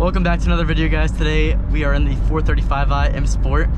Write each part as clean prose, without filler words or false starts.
Welcome back to another video, guys. Today we are in the 435i M Sport.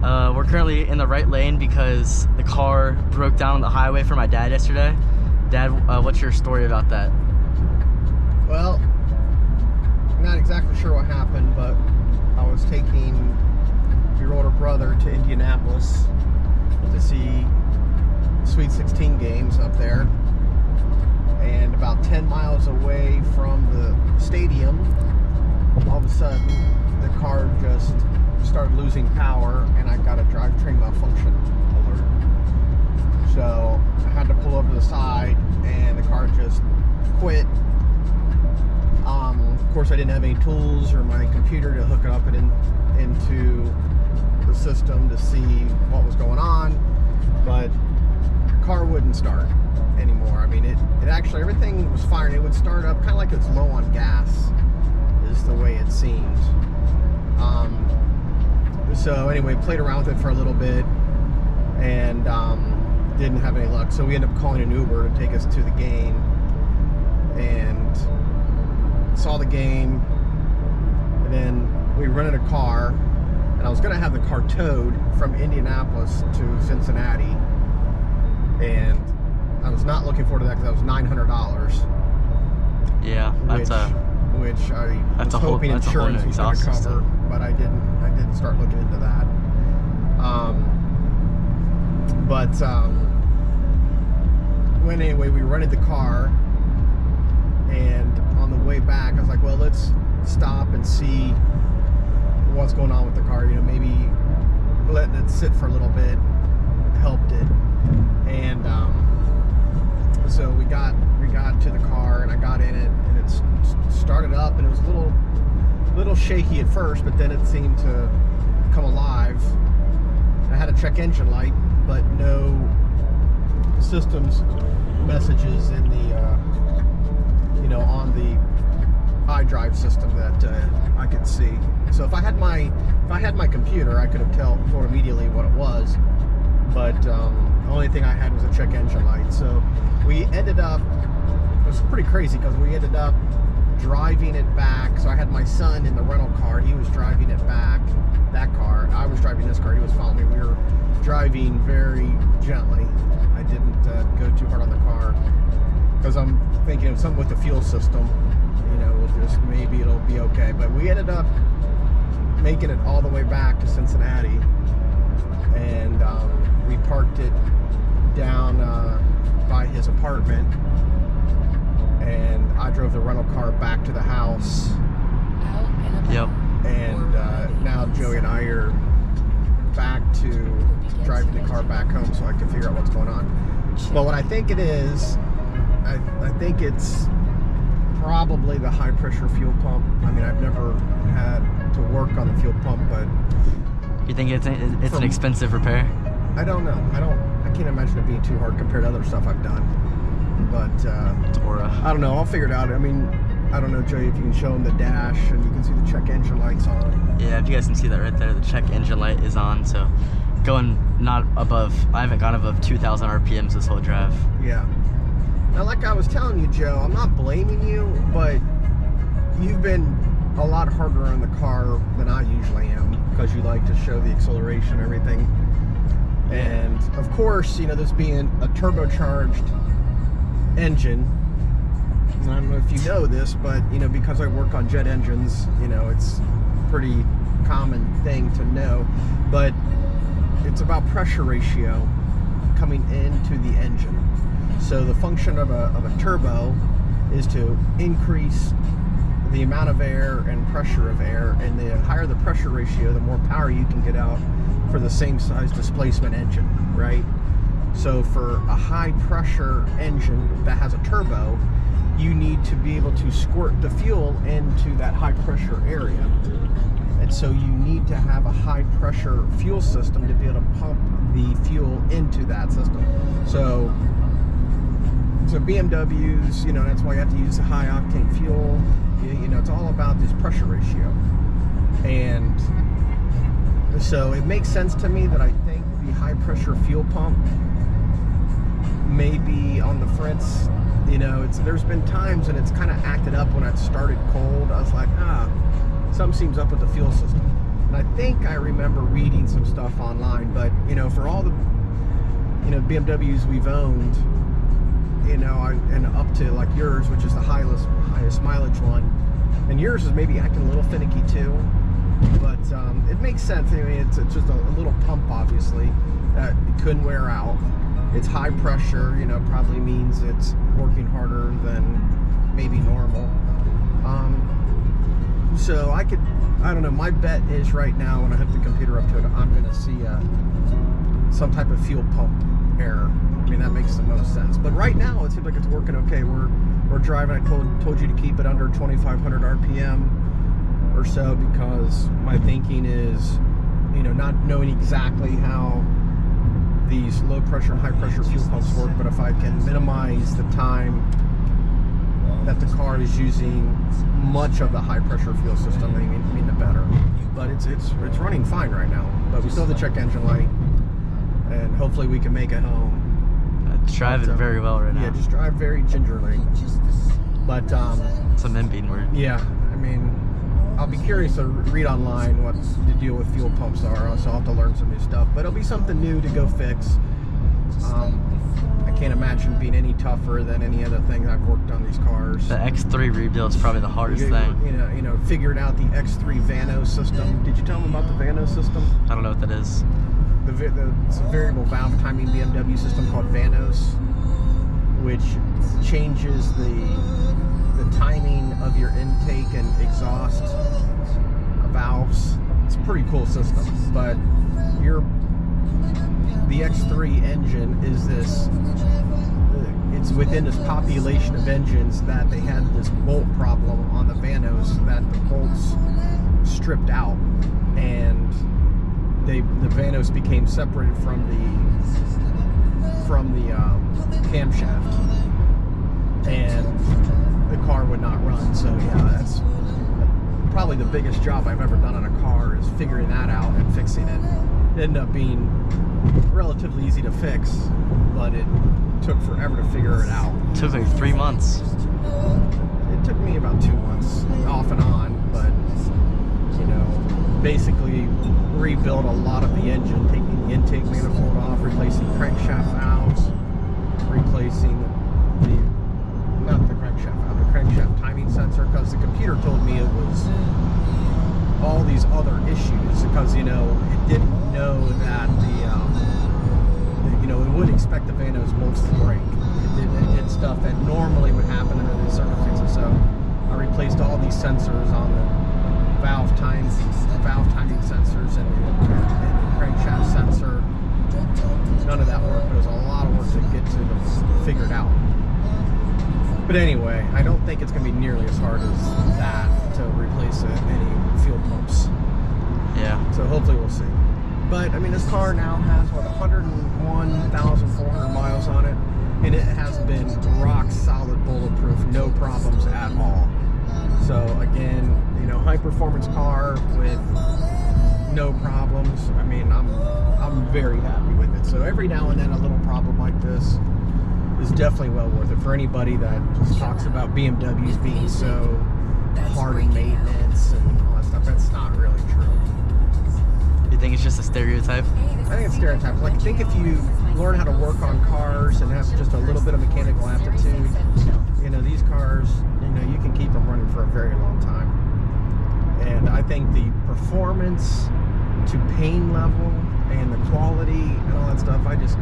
We're currently in the right lane because the car broke down on the highway for my dad yesterday. Dad, what's your story about that? Well, I'm not exactly sure what happened, but I was taking your older brother to Indianapolis to see Sweet 16 games up there, and about 10 miles away from the stadium, all of a sudden the car just started losing power and I got a drivetrain malfunction alert. So I had to pull over to the side and the car just quit. Of course I didn't have any tools or my computer to hook it up into the system to see what was going on, but the car wouldn't start anymore. I mean, it actually, everything was fine. It would start up kind of like it's low on gas, is the way it seemed. So anyway, played around with it for a little bit and didn't have any luck. So we ended up calling an Uber to take us to the game, and saw the game, and then we rented a car, and I was going to have the car towed from Indianapolis to Cincinnati, and I was not looking forward to that because that was $900. Yeah, that's which I was hoping insurance was going to cover, but I didn't start looking into that. Anyway, we rented the car, and on the way back, I was like, well, let's stop and see what's going on with the car. You know, maybe letting it sit for a little bit helped it. And so we got to the car, and I got in it, and it started up, and it was a little shaky at first, but then it seemed to come alive. I had a check engine light, but no systems messages in the on the iDrive system that I could see. So if I had my computer, I could have told immediately what it was, but the only thing I had was a check engine light. So we ended up, it was pretty crazy because we ended up driving it back. So I had my son in the rental car, he was driving it back, that car. I was driving this car, he was following me. We were driving very gently. I didn't go too hard on the car because I'm thinking of something with the fuel system, you know, just maybe it'll be okay. But we ended up making it all the way back to Cincinnati, and we parked it down by his apartment, and I drove the rental car back to the house. Yep. And now Joey and I are back to driving the car back home so I can figure out what's going on. But what I think it is, I think it's probably the high pressure fuel pump. I mean, I've never had to work on the fuel pump, but you think it's an expensive repair? I don't know. I can't imagine it being too hard compared to other stuff I've done. But I don't know. I'll figure it out. I mean, I don't know, Joey, if you can show them the dash and you can see the check engine lights on. Yeah, if you guys can see that right there, the check engine light is on. So going not above, I haven't gone above 2,000 RPMs this whole drive. Yeah. Now, like I was telling you, Joe, I'm not blaming you, but you've been a lot harder on the car than I usually am because you like to show the acceleration and everything. And of course, you know, this being a turbocharged engine, and I don't know if you know this, but you know, because I work on jet engines, you know, it's a pretty common thing to know, but it's about pressure ratio coming into the engine. So the function of a turbo is to increase the amount of air and pressure of air, and the higher the pressure ratio, the more power you can get out for the same size displacement engine, right? So for a high pressure engine that has a turbo, you need to be able to squirt the fuel into that high pressure area. And so you need to have a high pressure fuel system to be able to pump the fuel into that system. So BMWs, you know, that's why you have to use a high octane fuel. You know, it's all about this pressure ratio. And so it makes sense to me that I think the high pressure fuel pump may be on the fritz. You know, there's been times when it's kind of acted up when it started cold. I was like, something seems up with the fuel system. And I think I remember reading some stuff online, but you know, for all the BMWs we've owned, you know, and up to like yours, which is the highest mileage one, and yours is maybe acting a little finicky too, but it makes sense. I mean, it's just a little pump, obviously, that it couldn't wear out. It's high pressure, you know, probably means it's working harder than maybe normal. So I don't know, my bet is right now when I hook the computer up to it, I'm gonna see some type of fuel pump error. I mean, that makes the most sense. But right now, it seems like it's working okay. We're driving. I told you to keep it under 2,500 RPM or so, because my thinking is, you know, not knowing exactly how these low pressure and high pressure fuel pumps work, but if I can minimize the time that the car is using much of the high pressure fuel system, I mean the better. But it's running fine right now. But we still have the check engine light, and hopefully we can make it home. Driving very well right now. Yeah, just drive very gingerly. But it's a Membean word. Yeah, I mean, I'll be curious to read online what the deal with fuel pumps are, so I'll have to learn some new stuff. But it'll be something new to go fix. I can't imagine being any tougher than any other thing I've worked on these cars. The X3 rebuild is probably the hardest thing. You know, figured out the X3 Vano system. Did you tell them about the Vano system? I don't know what that is. It's a variable valve timing BMW system called Vanos, which changes the timing of your intake and exhaust valves. It's a pretty cool system, but the X3 engine is it's within this population of engines that they had this bolt problem on the Vanos, that the bolts stripped out, and the Vanos became separated from the camshaft, and the car would not run. So yeah, that's probably the biggest job I've ever done on a car, is figuring that out and fixing it. It ended up being relatively easy to fix, but it took forever to figure it out. It took like 3 months. It took me about 2 months, off and on, but you know, basically rebuilt a lot of the engine, taking the intake manifold off, replacing crankshaft valves, replacing not the crankshaft valve, the crankshaft timing sensor, because the computer told me it was all these other issues, because you know, it didn't know that you know, it wouldn't expect the Vanos bolts to break. It did stuff that normally would happen under these circumstances. So I replaced all these sensors on the valve timing sensors and the crankshaft sensor. None of that worked, but it was a lot of work to get to figure it out. But anyway, I don't think it's going to be nearly as hard as that to replace any fuel pumps. Yeah. So hopefully we'll see. But I mean, this car now has what, 101,400 miles on it, and it has been rock solid, bulletproof, no problems at all. So again, you know, high performance car with no problems. I mean, I'm very happy with it. So every now and then a little problem like this is definitely well worth it for anybody that just talks about BMWs being so hard in maintenance and all that stuff. That's not really true. You think it's just a stereotype? I think it's stereotype. Like, I think if you learn how to work on cars and have just a little bit of mechanical aptitude, you know, these cars, you know, you can keep them running for a very long time. And I think the performance to pain level and the quality and all that stuff, I just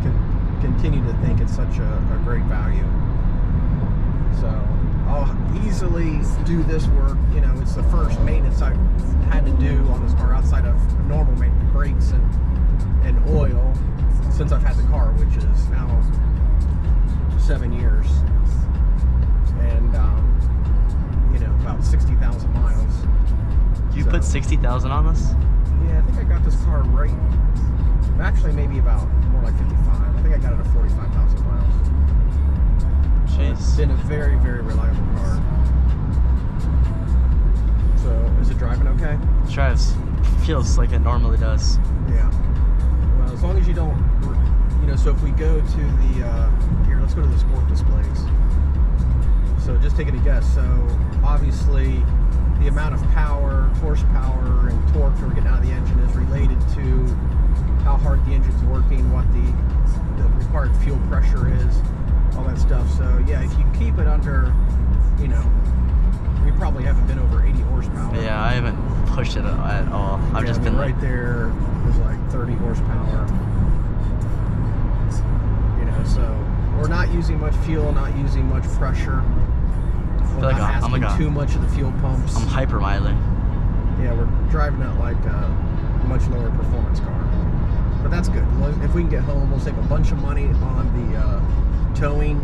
continue to think it's such a great value. So I'll easily do this work. You know, it's the first maintenance I've had to do on this car outside of normal maintenance, brakes and oil, since I've had the car, which is now 7 years, and you know, about 60,000 miles. You put 60,000 on this? Yeah, I think I got this car right. Actually, maybe about more like 55. I think I got it at 45,000 miles. Jeez. It's been a very, very reliable car. So, is it driving okay? Feels like it normally does. Yeah. Well, as long as you don't, you know, so if we go to the, here, let's go to the sport displays. So just taking a guess. So obviously the amount of power, horsepower, and torque we're getting out of the engine is related to how hard the engine's working, what the required fuel pressure is, all that stuff. So yeah, if you keep it under, you know, we probably haven't been over 80 horsepower. Yeah, I haven't pushed it at all. I've just been right there was like 30 horsepower. You know, so we're not using much fuel, not using much pressure. We're like not asking too much of the fuel pumps. I'm hyper miling. Yeah, we're driving it like a much lower performance car. But that's good. If we can get home, we'll save a bunch of money on the towing.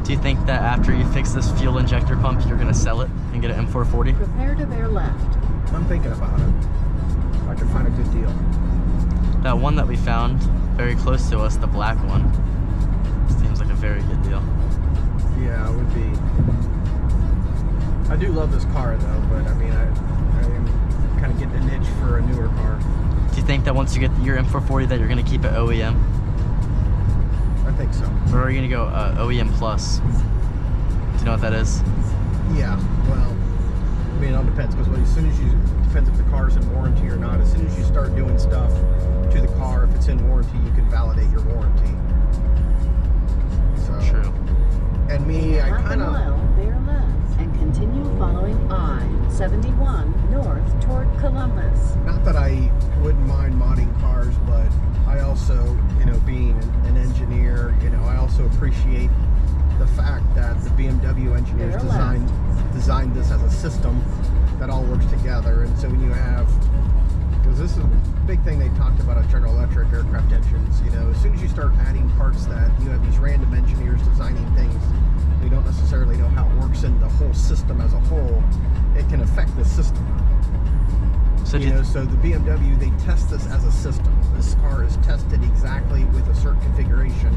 Do you think that after you fix this fuel injector pump, you're gonna sell it and get an M440? Prepare to bear left. I'm thinking about it. If I can find a good deal. That one that we found very close to us, the black one, seems like a very good deal. Yeah, it would be. I do love this car though, but I mean, I am kind of getting a niche for a newer car. Do you think that once you get your M440 that you're gonna keep it OEM? I think so. Or are you gonna go OEM Plus? Do you know what that is? Yeah, well, I mean, it all depends, because as soon as you, depends if the car's in warranty or not. As soon as you start doing stuff to the car, if it's in warranty, you can validate your warranty. So, True. and me, I kind of... bear left and continue following I-71 north toward Columbus. Not that I wouldn't mind modding cars, but I also, you know, being an engineer, you know, I also appreciate the fact that the BMW engineers designed this as a system that all works together. And so when you have, because this is a big thing they talked about at General Electric aircraft engines, you know, as soon as you start adding parts that you have these random engineers designing things, you don't necessarily know how it works in the whole system as a whole, it can affect the system. So so the BMW, they test this as a system. This car is tested exactly with a certain configuration,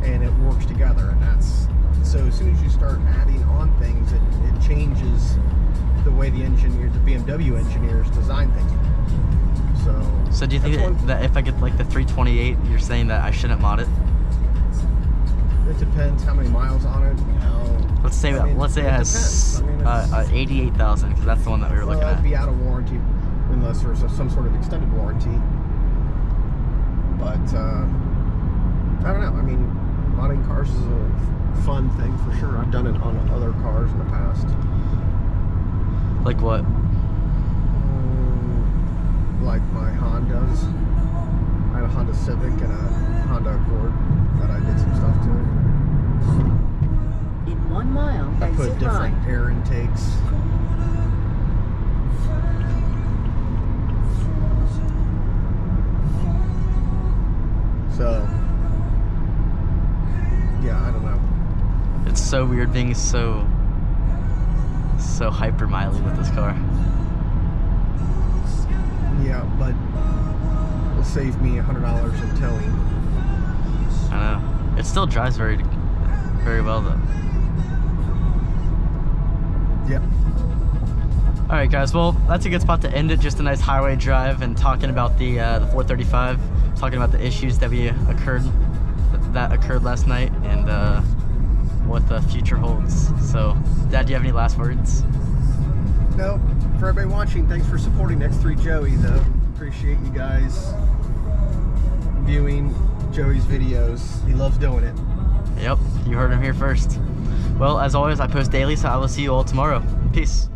and it works together. And that's, so as soon as you start adding on things, it changes the way the BMW engineers design things. So do you think that if I get like the 328, you're saying that I shouldn't mod it? It depends how many miles on it. You know, let's say it has 88,000, because that's the one that we were looking at. It'd be out of warranty unless there's some sort of extended warranty. But I don't know. I mean, modding cars is a fun thing for sure. I've done it on other cars in the past. Like what? Like my Hondas. I had a Honda Civic and a Honda Accord that I did some stuff to. In 1 mile, I put different air intakes. So, yeah, I don't know. It's so weird being so hyper miley with this car. Yeah, but it'll save me $100 in towing. I know. It still drives very well though. Yep. Alright guys, well that's a good spot to end it. Just a nice highway drive and talking about the 435, talking about the issues that occurred last night and what the future holds. So, Dad, do you have any last words? No. For everybody watching, thanks for supporting X3 Joey though. Appreciate you guys viewing Joey's videos. He loves doing it. Yep, you heard him here first. Well, as always, I post daily, so I will see you all tomorrow. Peace.